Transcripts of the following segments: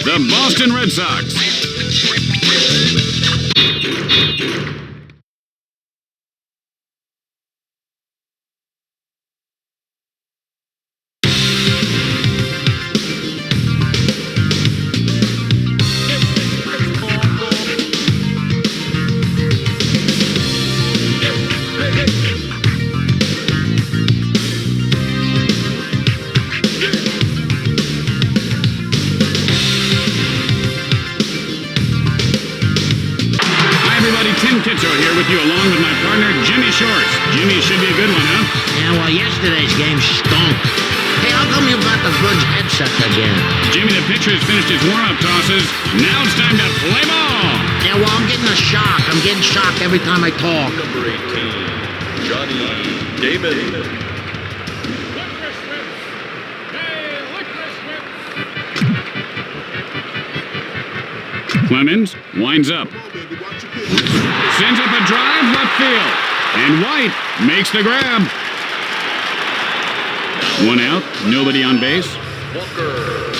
the Boston Red Sox. Here with you along with my partner, Jimmy Shorts. Jimmy should be a good one, huh? Yeah, well, yesterday's game stunk. Hey, how come you got the good headset again? Jimmy, the pitcher has finished his warm-up tosses. Now it's time to play ball. Yeah, well, I'm getting a shock. I'm getting shocked every time I talk. Number 18, Johnny David. Clemens winds up. Sends up a drive left field. And White makes the grab. One out, nobody on base. Walker.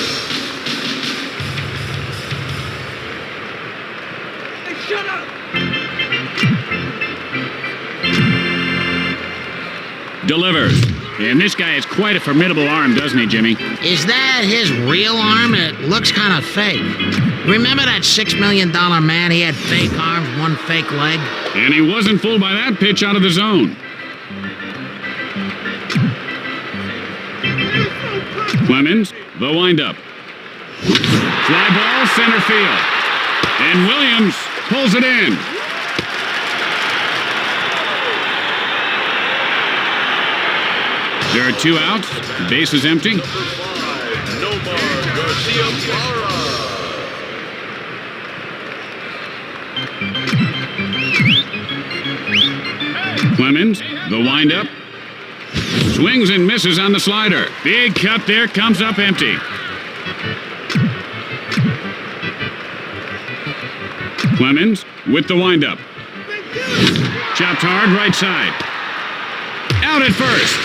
Hey, shut up! Delivers. And this guy has quite a formidable arm, doesn't he, Jimmy? Is that his real arm? It looks kind of fake. Remember that $6 million man? He had fake arms, one fake leg. And he wasn't fooled by that pitch out of the zone. Clemens, the windup. Fly ball, center field. And Williams pulls it in. There are two outs. Base is empty. Nomar Garcia-Parra. Clemens, the windup. Swings and misses on the slider. Big cut there, comes up empty. Clemens with the windup. Chopped hard, right side. Out at first.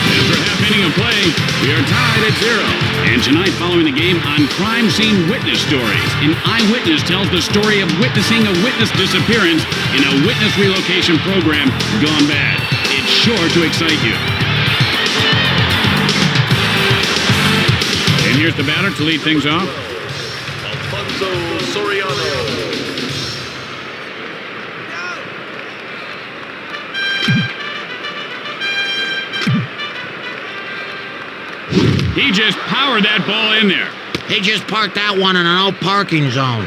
After half inning of play, we are tied at 0. And tonight, following the game, on Crime Scene Witness Stories, an eyewitness tells the story of witnessing a witness disappearance in a witness relocation program gone bad. It's sure to excite you. And here's the batter to lead things off. Alfonso Soriano. He just powered that ball in there. He just parked that one in an no parking zone.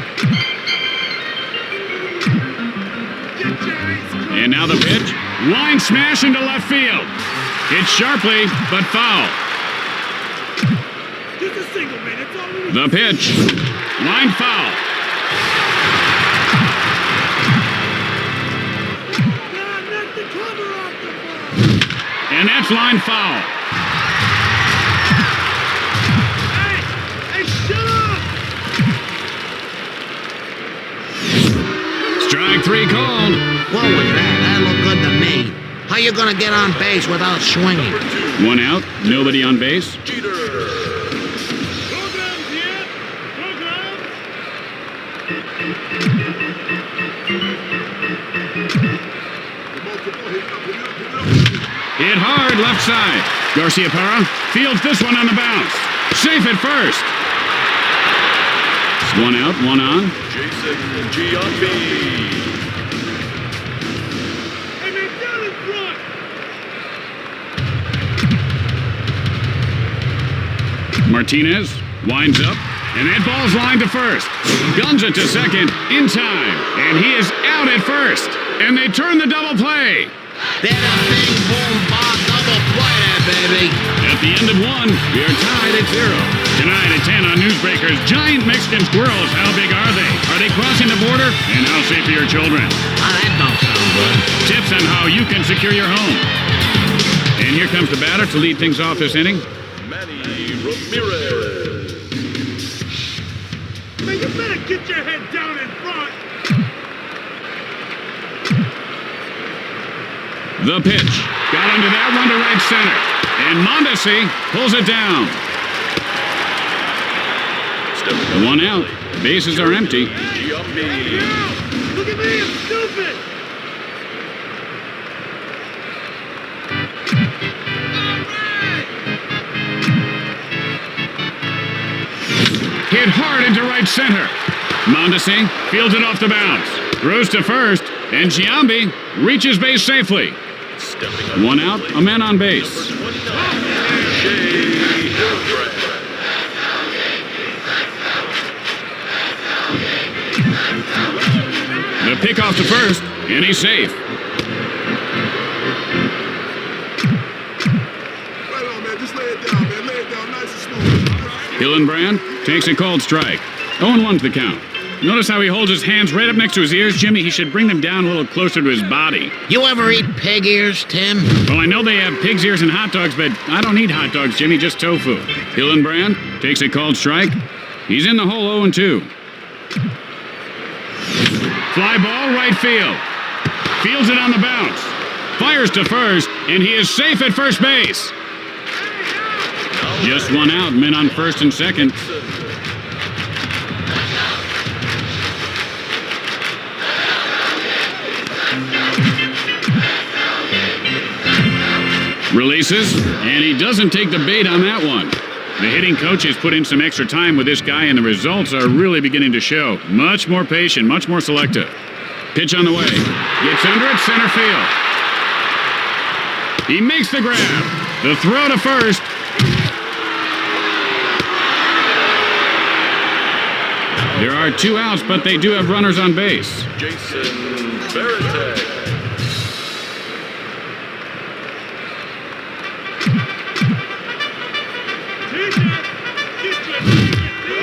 And now the pitch. Line smash into left field. Hits sharply, but foul. Just a single, man. That's all we need. The pitch. Line foul. Knock the cover off the ball. And that's line foul. Hey, shut up! Strike 3 called. What was that? That looked good to me. How you gonna get on base without swinging? One out, nobody on base. Jeter. Programs here. Programs. Hit hard, left side. Garcia-Parra fields this one on the bounce. Safe at first. One out, one on. Jason Giambi. Hey, man, down in front. Martinez winds up, and that ball's lined to first. Guns it to second in time, and he is out at first. And they turn the double play. They're a big boom bar double play there, baby. At the end of 1, we are tied at 0. Tonight at 10 on Newsbreakers, giant Mexican squirrels. How big are they? Are they crossing the border? And how safe are your children? Oh, that don't sound good. Tips on how you can secure your home. And here comes the batter to lead things off this inning. Manny Ramirez. Man, you better get your head down in front. The pitch. Got under that one to right center. and Mondesi pulls it down. One out. Bases are empty. Giambi. Look at me, I'm stupid! Hit hard into right center. Mondesi fields it off the bounce. Throws to first, and Giambi reaches base safely. One out, a man on base. The pick off to first, and he's safe. Right on, man. Just lay it down, man. Lay it down nice and smooth. Hillenbrand takes a cold strike. 0-1's the count. Notice how he holds his hands right up next to his ears? Jimmy, he should bring them down a little closer to his body. You ever eat pig ears, Tim? Well, I know they have pig's ears and hot dogs, but I don't eat hot dogs, Jimmy, just tofu. Hillenbrand takes a cold strike. He's in the hole 0-2. Fly ball, right field. Fields it on the bounce. Fires to first, and he is safe at first base. Just one out, men on first and second. Releases, and he doesn't take the bait on that one. The hitting coach has put in some extra time with this guy, and the results are really beginning to show. Much more patient, much more selective. Pitch on the way. Gets under it, center field. He makes the grab. The throw to first. There are 2 outs, but they do have runners on base. Jason Veritek.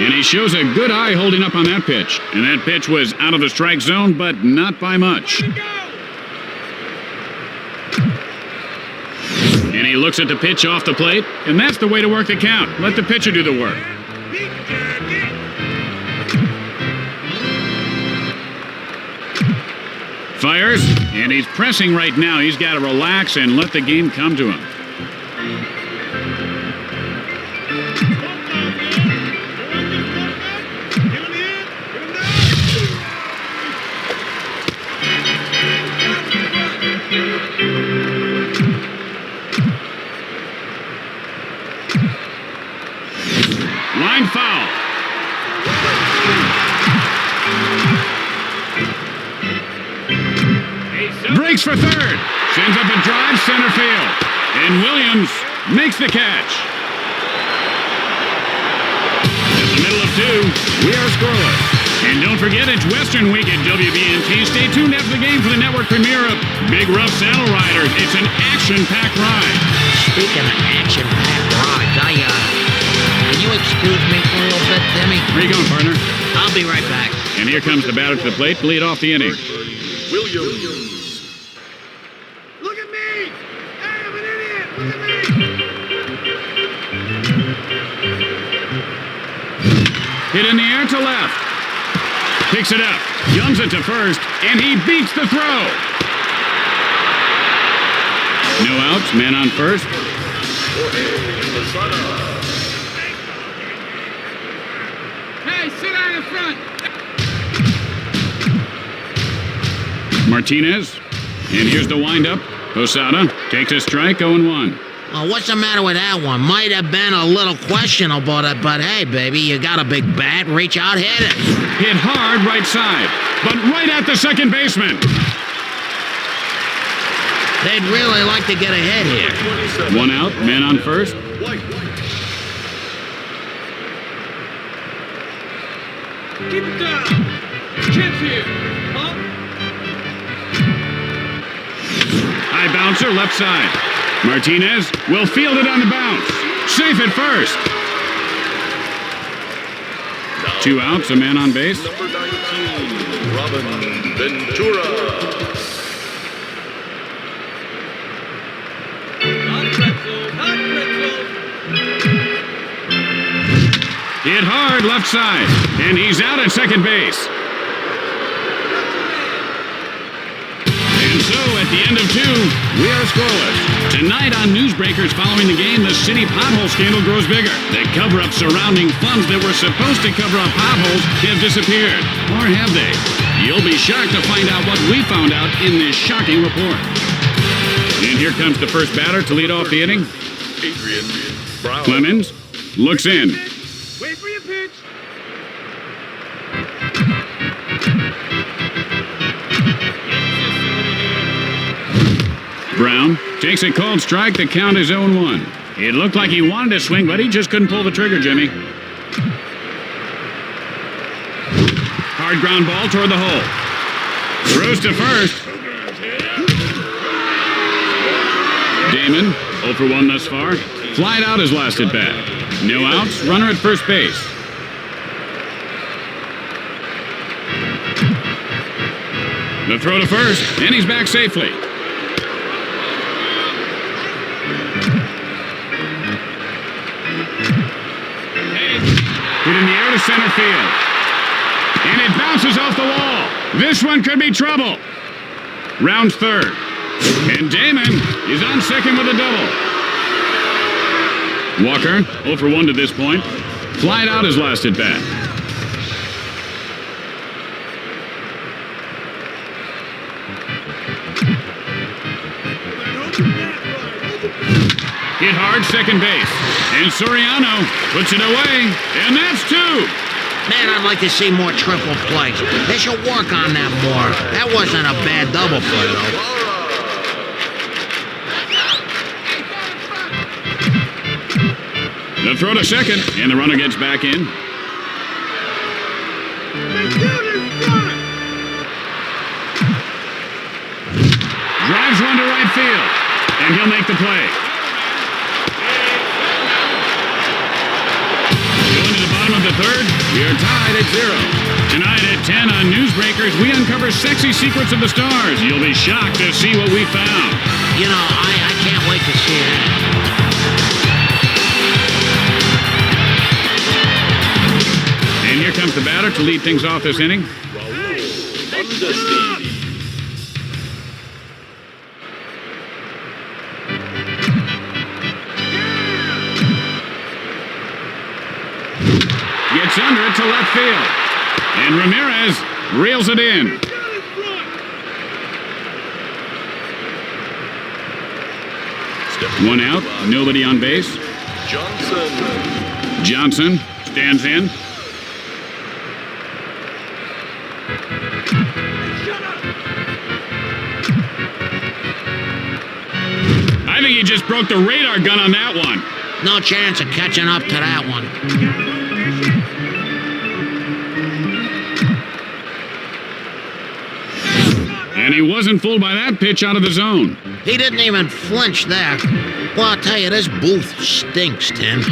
And he shows a good eye holding up on that pitch. And that pitch was out of the strike zone, but not by much. And he looks at the pitch off the plate, and that's the way to work the count. Let the pitcher do the work. Fires, and he's pressing right now. He's got to relax and let the game come to him. Line foul. Breaks for third. Sends up a drive center field. And Williams makes the catch. In the middle of 2, we are scoreless. And don't forget, it's Western Week at WBNT. Stay tuned after the game for the network premiere of Big Rough Saddle Riders. It's an action-packed ride. Speaking of action-packed rides, can you excuse me for a little bit, Timmy? Where you going, partner? I'll be right back. And here comes the batter to the plate to lead off the inning. Williams. Look at me! Hey, I'm an idiot! Look at me! Hit in the air to left. Picks it up. Yums it to first. And he beats the throw. No outs. Man on first. Hey, sit down in front! Martinez. And here's the windup. Posada takes a strike, 0-1. Oh, what's the matter with that one? Might have been a little questionable, but hey, baby, you got a big bat. Reach out, hit it. Hit hard right side, but right at the second baseman. They'd really like to get ahead here. 1 out, man on first. Keep it down! Chance here! Huh? High bouncer, left side. Martinez will field it on the bounce. Safe at first. 2 outs, a man on base. Number 19, Robin Ventura. Hit hard left side, and he's out at second base. And So, at the end of 2, we are scoreless. Tonight on Newsbreakers following the game, the city pothole scandal grows bigger. The cover-up surrounding funds that were supposed to cover up potholes have disappeared. Or have they? You'll be shocked to find out what we found out in this shocking report. And here comes the first batter to lead off the inning. Adrian Brown. Clemens looks in. Wait for your pitch. Brown takes a called strike. The count is 0-1. It looked like he wanted to swing, but he just couldn't pull the trigger, Jimmy. Hard ground ball toward the hole. Throws to first. Damon, 0 for 1 thus far. Flied out his last at bat. No outs, runner at first base. The throw to first, and he's back safely. Hit in the air to center field. And it bounces off the wall. This one could be trouble. Rounds third. And Damon is on second with a double. Walker, 0 for 1 to this point. Flied out his last at bat. Hit hard, second base. And Soriano puts it away. And that's 2. Man, I'd like to see more triple plays. They should work on that more. That wasn't a bad double play, though. The throw to second, and the runner gets back in. Drives one to right field, and he'll make the play. Going to the bottom of the third, we are tied at 0. Tonight at 10 on Newsbreakers, we uncover sexy secrets of the stars. You'll be shocked to see what we found. You know, I can't wait to see that. And here comes the batter to lead things off this inning. Gets under it to left field. And Ramirez reels it in. One out, nobody on base. Johnson stands in. I think he just broke the radar gun on that one. No chance of catching up to that one. And he wasn't fooled by that pitch out of the zone. He didn't even flinch there. Well, I'll tell you, this booth stinks, Tim.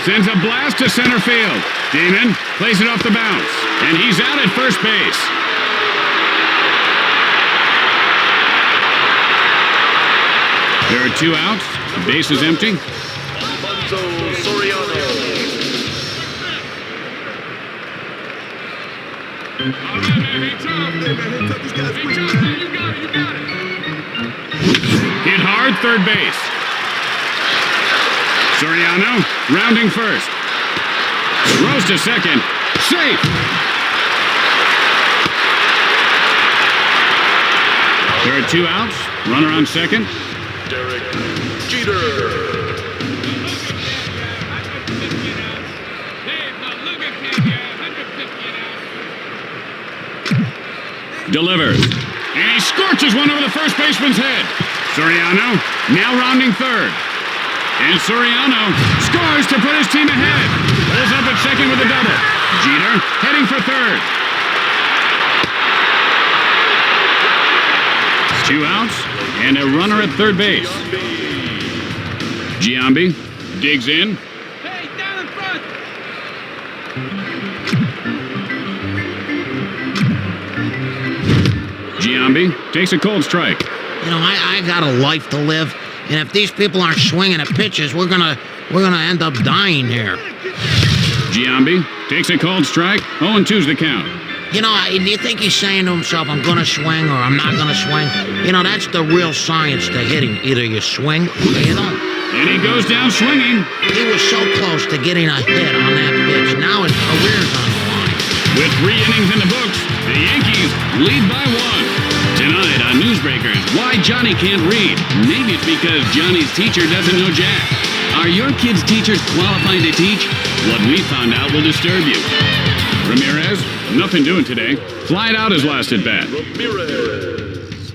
Sends a blast to center field. Damon plays it off the bounce. And he's out at first base. There are 2 outs. The base is empty. Alfonso Soriano. Hit hard, third base. Soriano rounding first. Throws to second. Safe. There are 2 outs. Runner on second. Derek Jeter. Delivers. And he scorches one over the first baseman's head. Soriano now rounding third. And Soriano scores to put his team ahead. Pulls up at second with a double. Jeter heading for third. 2 outs and a runner at third base. Giambi digs in. Hey, down in front! Giambi takes a cold strike. You know, I got a life to live, and if these people aren't swinging at pitches, we're gonna end up dying here. Giambi takes a cold strike. 0-2's the count. You know, do you think he's saying to himself, I'm gonna swing or I'm not gonna swing? You know, that's the real science to hitting. Either you swing or you don't. And he goes down swinging. He was so close to getting a hit on that pitch. Now his career's on the line. With 3 innings in the books, the Yankees lead by 1. Tonight on Newsbreakers, why Johnny can't read. Maybe it's because Johnny's teacher doesn't know Jack. Are your kids' teachers qualified to teach? What we found out will disturb you. Ramirez, nothing doing today. Flied out his last at bat. Ramirez.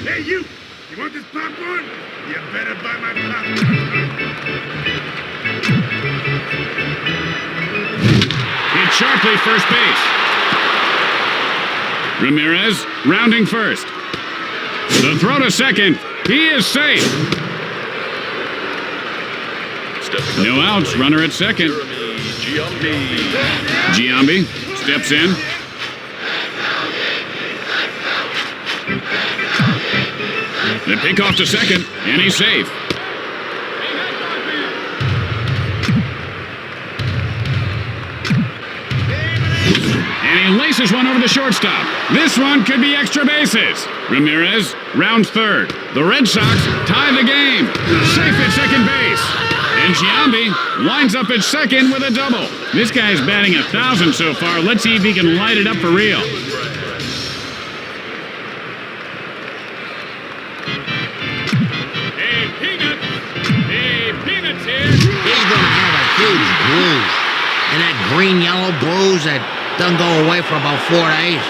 Hey, you! You want this popcorn? You better buy my popcorn. Hit sharply first base. Ramirez rounding first. The throw to second. He is safe. No outs. Runner at second. Giambi steps in. The pickoff to second, and he's safe. And he laces one over the shortstop. This one could be extra bases. Ramirez rounds third. The Red Sox tie the game. Safe at second base. And Giambi winds up at second with a double. This guy's batting 1,000 so far. Let's see if he can light it up for real. Hey, Peanuts! Hey, Peanuts here! He's gonna have a huge bruise. And that green-yellow bruise that doesn't go away for about 4 days.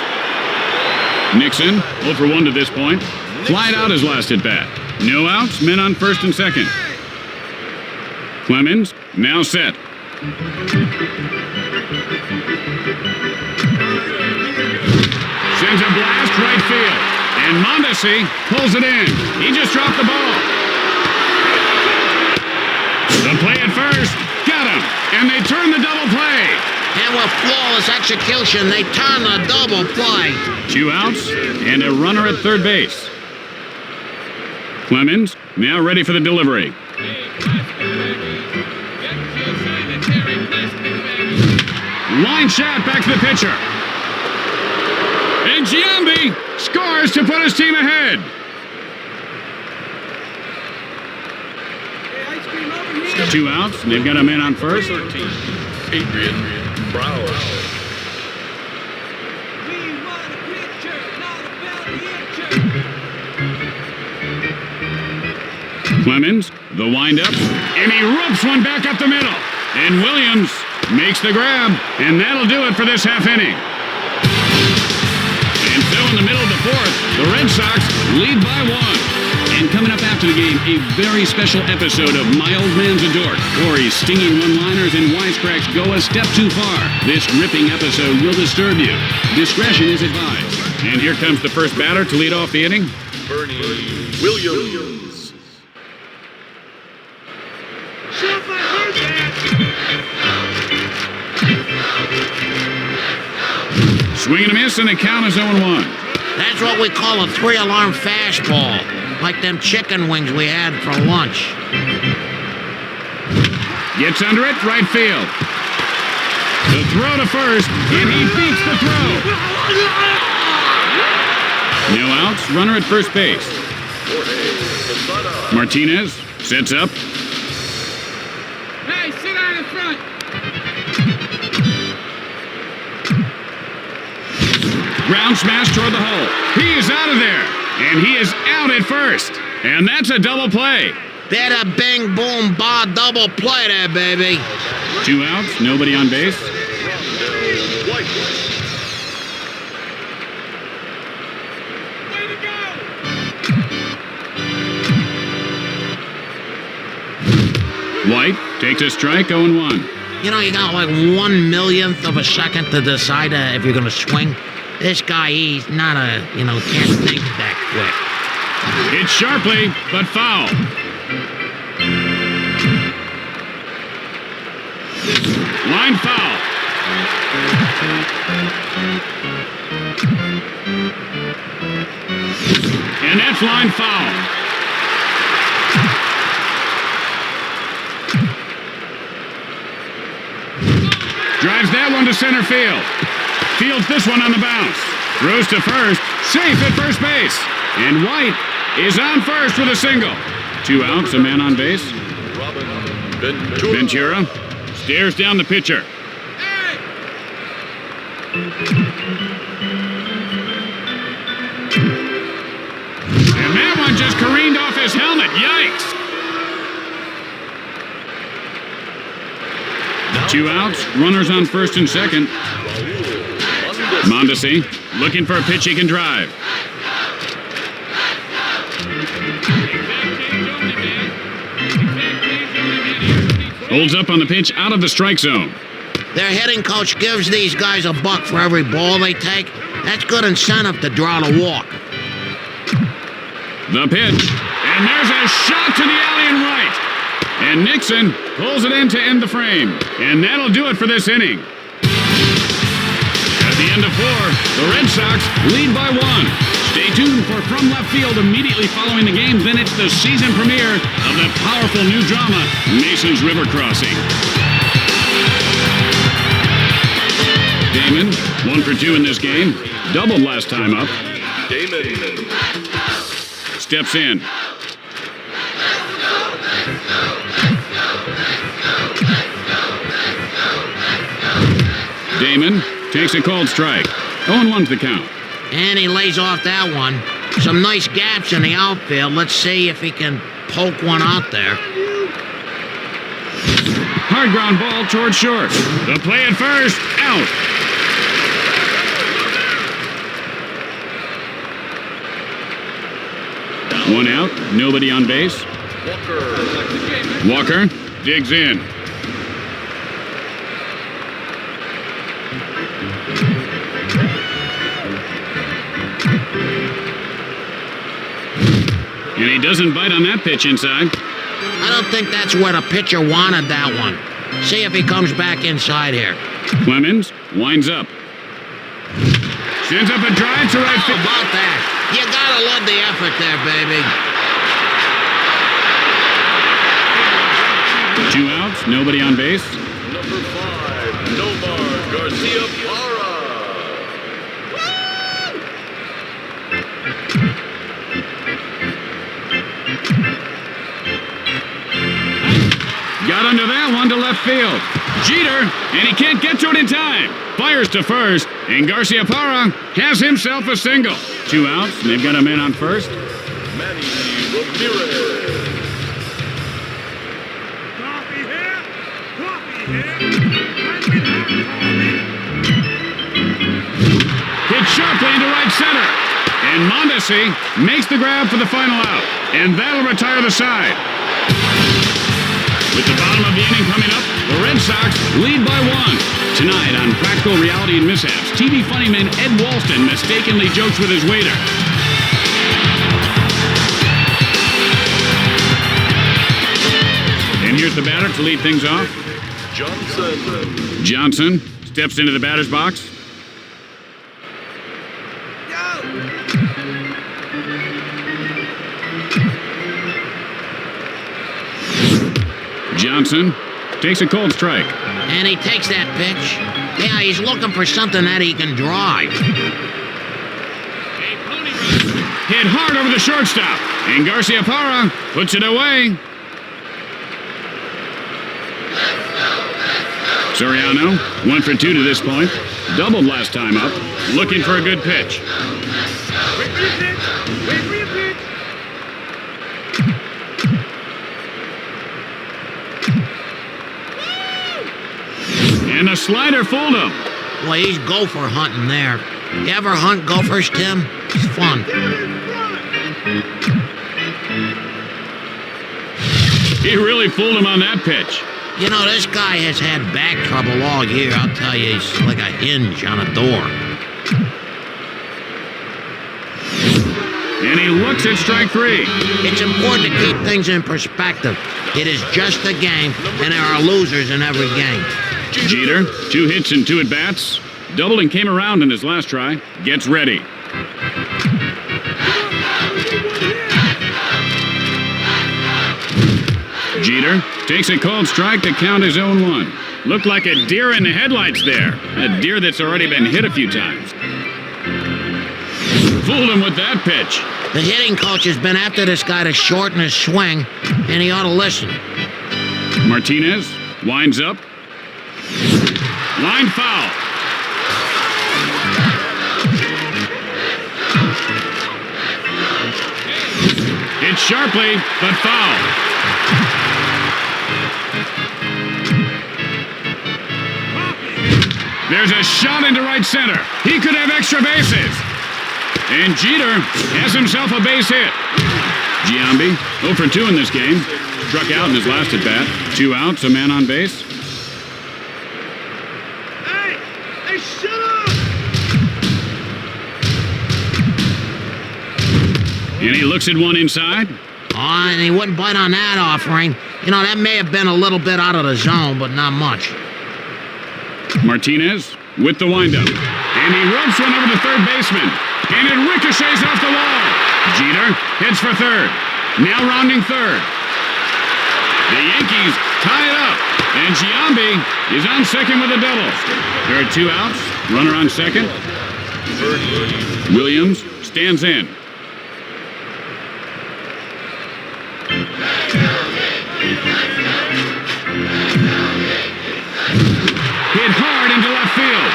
Nixon, 0 for 1 to this point. Flied out his last at bat. No outs, men on first and second. Clemens, now set. Sends a blast right field. And Mondesi pulls it in. He just dropped the ball. The play at first. Got him. And they turn the double play. And with flawless execution, they turn the double play. 2 outs and a runner at third base. Clemens, now ready for the delivery. Line shot back to the pitcher. And Giambi scores to put his team ahead. Hey, ice cream over here! 2 outs, and they've got a man on first. 13. Adrian Brown. We want a picture, not a belly itcher. Clemens, the windup, and he ropes one back up the middle. And Williams makes the grab, and that'll do it for this half inning. And so in the middle of the fourth, the Red Sox lead by 1. And coming up after the game, a very special episode of My Old Man's a Dork. Corey's stinging one-liners and wisecracks go a step too far. This gripping episode will disturb you. Discretion is advised. And here comes the first batter to lead off the inning. Bernie Williams. Shut my heart, man! Swing and a miss, and the count is 0-1. That's what we call a 3-alarm fastball. Like them chicken wings we had for lunch. Gets under it, right field. The throw to first, and he beats the throw. No outs, runner at first base. Martinez sets up. Hey, sit down in front! Ground smash toward the hole. He is out of there, and he is out at first. And that's a double play. Bada bing boom ba double play there, baby. 2 outs, nobody on base. Way to go! White takes a strike, 0-1. You know, you got like 1/1,000,000th of a second to decide if you're gonna swing. This guy, he's not can't think that quick. Hits sharply, but foul. Line foul. And that's line foul. Drives that one to center field. fields this one on the bounce. Throws to first, safe at first base. And White is on first with a single. 2 outs, a man on base. Ventura stares down the pitcher. And that one just careened off his helmet. Yikes! 2 outs, runners on first and second. Mondesi looking for a pitch he can drive. Holds up on the pitch out of the strike zone. Their hitting coach gives these guys $1 for every ball they take. That's good incentive to draw the walk. The pitch, and there's a shot to the alley and right. And Nixon pulls it in to end the frame. And that'll do it for this inning. At the end of 4, the Red Sox lead by 1. Stay tuned for From Left Field immediately following the game. Then it's the season premiere of the powerful new drama, Mason's River Crossing. Damon, 1 for 2 in this game. Doubled last time up. Damon Steps in. Damon takes a called strike. 0-1's the count. And he lays off that one. Some nice gaps in the outfield. Let's see if he can poke one out there. Hard ground ball toward short. The play at first, out. One out, nobody on base. Walker digs in. And he doesn't bite on that pitch inside. I don't think that's where the pitcher wanted that one. See if he comes back inside here. Clemens winds up. Sends up a drive to right How field. about that? You gotta love the effort there, baby. 2 outs, nobody on base. number 5, Nomar Garcia Parra. Got under that one to left field. Jeter, and he can't get to it in time. Fires to first, and Garcia Parra has himself a single. 2 outs, and they've got a man on first. Manny Ramirez. Coffee here. Coffee here. Hit sharply into right center. And Mondesi makes the grab for the final out. And that'll retire the side. With the bottom of the inning coming up, the Red Sox lead by 1. Tonight on Practical Reality and Mishaps, TV funnyman Ed Walston mistakenly jokes with his waiter. And here's the batter to lead things off. Johnson. Johnson steps into the batter's box. Johnson takes a cold strike. And he takes that pitch. Yeah, he's looking for something that he can drive. Hit hard over the shortstop. And Garcia Parra puts it away. Soriano, 1 for 2 to this point. Doubled last time up. Looking for a good pitch. Wait for your pitch. Wait for your pitch. And the slider fooled him. Boy, he's gopher hunting there. You ever hunt gophers, Tim? It's fun. He really fooled him on that pitch. You know, this guy has had back trouble all year. I'll tell you, he's like a hinge on a door. And he looks at strike 3. It's important to keep things in perspective. It is just a game, and there are losers in every game. Jeter, 2 hits and 2 at-bats. Doubled and came around in his last try. Gets ready. Jeter takes a cold strike to count his own one. Looked like a deer in the headlights there. A deer that's already been hit a few times. Fooled him with that pitch. The hitting coach has been after this guy to shorten his swing, and he ought to listen. Martinez winds up. Line foul. Hit sharply, but foul. There's a shot into right center. He could have extra bases. And Jeter has himself a base hit. Giambi, 0 for 2 in this game. Struck out in his last at bat. 2 outs, a man on base. Hey! Hey, shut up! And he looks at one inside. Oh, and he wouldn't bite on that offering. You know, that may have been a little bit out of the zone, but not much. Martinez with the windup. And he ropes one over the third baseman. And it ricochets off the wall. Jeter hits for third. Now rounding third. The Yankees tie it up. And Giambi is on second with a double. There are 2 outs. Runner on second. Williams stands in. Hit hard into left field.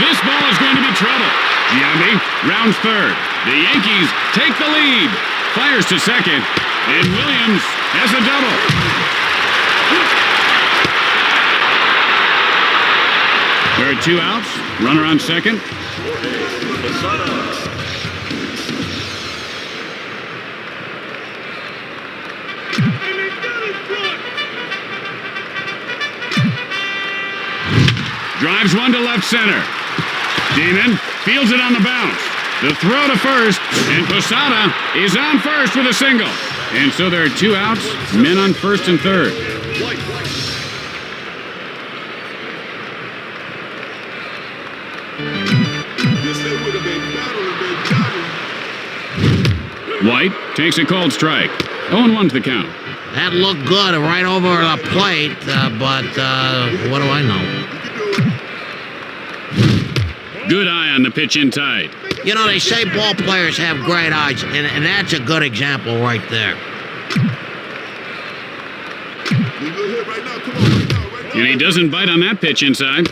This ball is going to be trouble. Giambi rounds third. The Yankees take the lead. Fires to second. And Williams has a double. There are 2 outs. Runner on second. Drives one to left center. Damon fields it on the bounce. The throw to first, and Posada is on first with a single. And so there are 2 outs, men on first and third. White takes a cold strike. 0-1 to the count. That looked good right over the plate, but what do I know? Good eye on the pitch in tight. You know, they say ball players have great eyes, and that's a good example right there. And he doesn't bite on that pitch inside.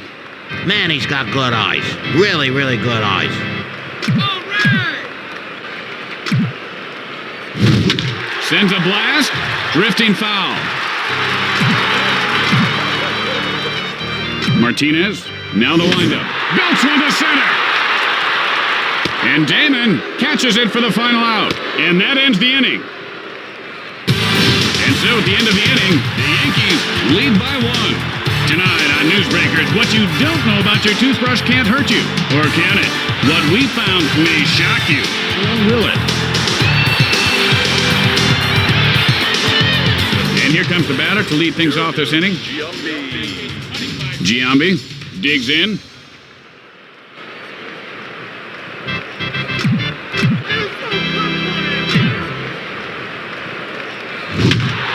Man, he's got good eyes. Really, really good eyes. All right! Sends a blast. Drifting foul. Martinez, now the windup. Belts one to center. And Damon catches it for the final out. And that ends the inning. And so at the end of the inning, the Yankees lead by 1. Tonight on Newsbreakers, what you don't know about your toothbrush can't hurt you. Or can it? What we found may shock you. Or will it? And here comes the batter to lead things off this inning. Giambi digs in.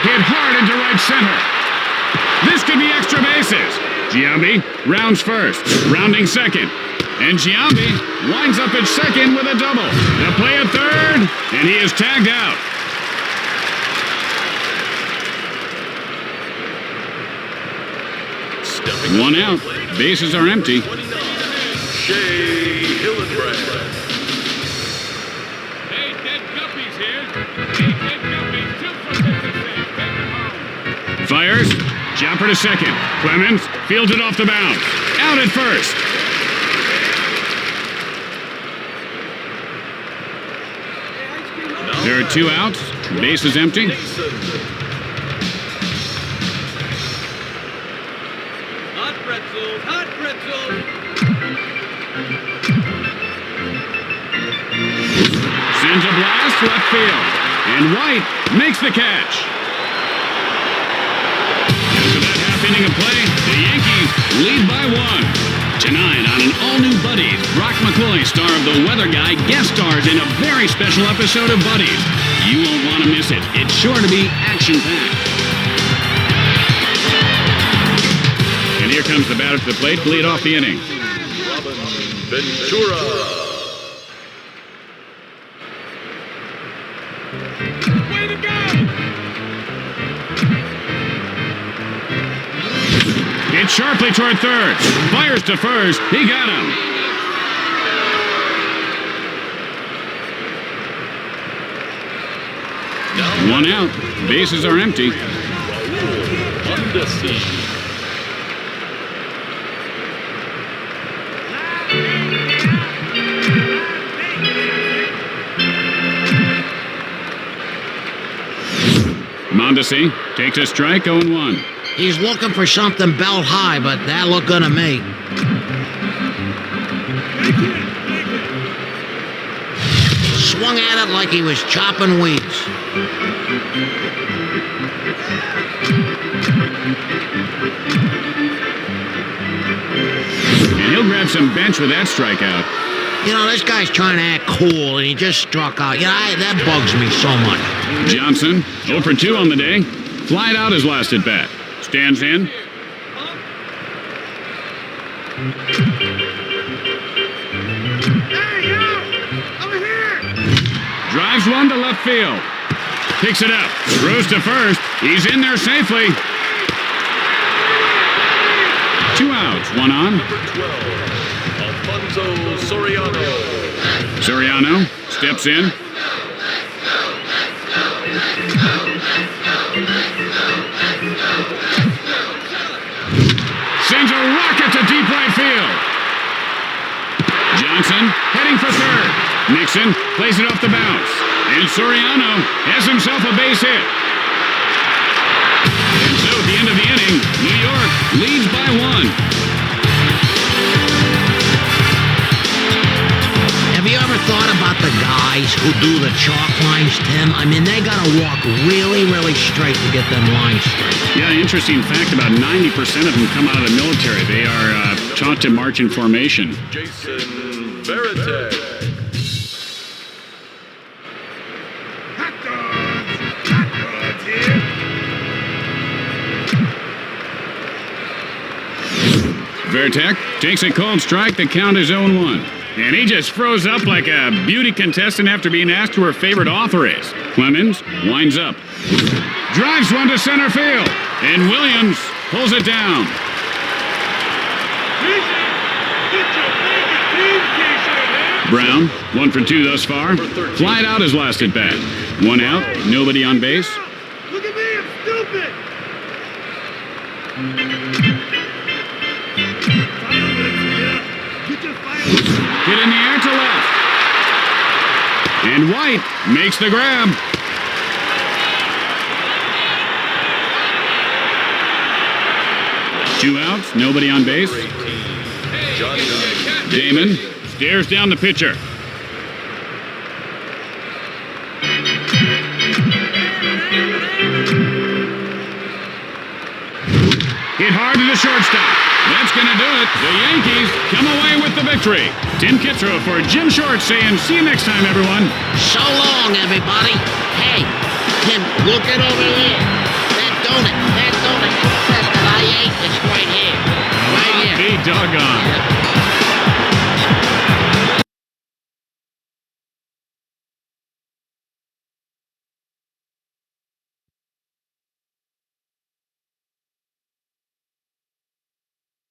Hit hard into right center. This could be extra bases. Giambi rounds first, rounding second. And Giambi winds up at second with a double. The play at third, and he is tagged out. One out. Bases are empty. Shea Hillenbrand. Hey, dead guppies here. Hey, dead guppies. 2 for 56. Take them home. Fires. Jumper to second. Clemens fields it off the bounce. Out at first. There are 2 outs. Base is empty. Hot pretzels, hot pretzels! Sends a blast left field. And White makes the catch. After that half inning of play, the Yankees lead by 1. Tonight on an all-new Buddies, Brock McCoy, star of The Weather Guy, guest stars in a very special episode of Buddies. You won't want to miss it. It's sure to be action-packed. batter to the plate to lead off the inning. Robin Ventura. Way to go! Hit sharply toward third. Fires to first. He got him. One out. Bases are empty. Mondesi takes a strike, 0-1. He's looking for something belt high, but that looked good to me. Swung at it like he was chopping weeds. And he'll grab some bench with that strikeout. You know, this guy's trying to act cool, and he just struck out. That bugs me so much. Johnson, 0 for 2 on the day. Flied out his last at bat. Stands in. Hey, yo! Over here! Drives one to left field. Picks it up. Throws to first. He's in there safely. 2 outs, 1 on. Number 12, Alfonso Soriano. Soriano steps in. Sends a rocket to deep right field. Johnson heading for third. Nixon plays it off the bounce. And Soriano has himself a base hit. And so at the end of the inning, New York leads by 1. Have you ever thought about the guys who do the chalk lines, Tim? I mean, they gotta walk really, really straight to get them lines straight. Yeah, interesting fact, about 90% of them come out of the military. They are taught to march in formation. Jason Veritek. Hot dogs here. Veritek takes a cold strike. The count is 0-1. And he just froze up like a beauty contestant after being asked who her favorite author is. Clemens winds up. Drives one to center field. And Williams pulls it down. Brown, 1 for 2 thus far. Flied out his last at bat. 1 out, nobody on base. Look at me, I'm stupid! Get your fire! Hit in the air to left. And White makes the grab. Two outs, nobody on base. Damon stares down the pitcher. Hit hard to the shortstop. That's going to do it. The Yankees come away with the victory. Tim Kitzrow for Jim Short saying, see you next time, everyone. So long, everybody. Hey, Tim, look it over here. That donut that I ate is right here. Right here. Be doggone.